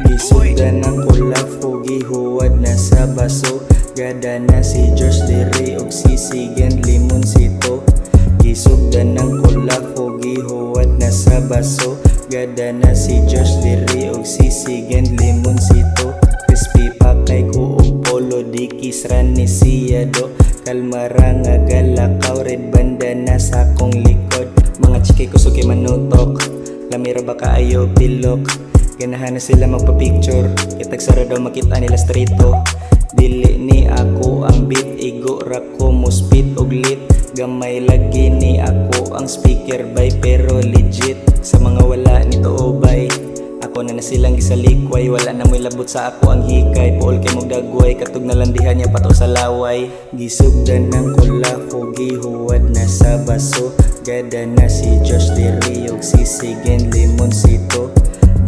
Gisugdan ng Kulafu, gihuwad na sa baso. Gada na si George, diri og sisig and lemonsitu. Gisugdan ng Kulafu, gihuwad na sa baso. Gada na si George, diri og sisig and lemonsitu. Crispy pa kayko og polo, dickies, rani, sila, kalma, galakaw, red bandana, sakong, likod. Mga chikay, kusog, manutok, lami, raba, kaayu, pilok. Ganahan na sila magpa-picture, tagsa daw makita nilas Tretu. Dili ni ako ang beat, igo ra ko muspit og lit. Gamay lagi ni ako ang speaker bay, pero legit. Sa mga wala nito ubay, ako na silang gisalikway. Wala na mo'y labot sa ako ang hikay, pool kay mong dagway, katog na landihan niya pato sa laway. Gisugdan ng Kulafu, gihuwad na sa baso. Gada na si Josh, diri og sisig and lemonsitu.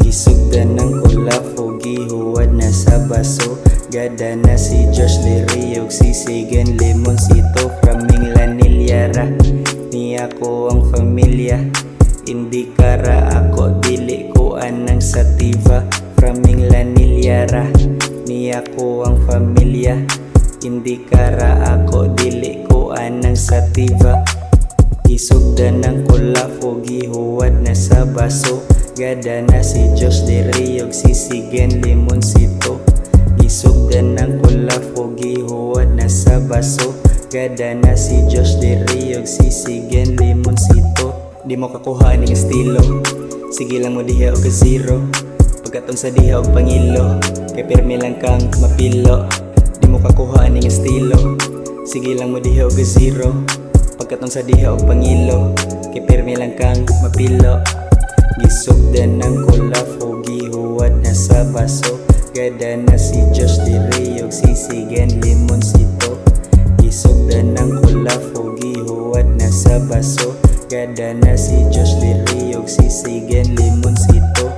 Gisugdan ng Kulafu, gihuwad na sa baso. Gada na si Josh, diri og sisig and lemonsitu. Framing lanilyara, ni ako ang familia. Hindi kara ako, dili ko anang sativa. Framing lanilyara, ni ako ang familia. Hindi kara ako, dili ko anang sativa. Gisugdan ng Kulafu, gihuwad na sa baso. Gada na si Josh, diri og sisig and lemonsitu. Gisugdan ng Kulafu, gihuwad na sa baso. Gada na si Josh, diri og sisig and lemonsitu. Di mo kakuha ning estilo, sige lang mo diha og zero. Pagkatong sa diha og pangilo, kay pirmi lang kang mapilo. Di mo kakuha ning estilo, sige lang mo diha og zero. Pagkatong sa diha og pangilo, kay pirmi lang kang mapilo. Gisugdan ng Kulafu, gihuwad na sa baso. Gada na si Josh, diri og sisig and lemonsitu. Gisugdan ng Kulafu, gihuwad na sa baso. Gada na si Josh, diri og sisig and lemonsitu.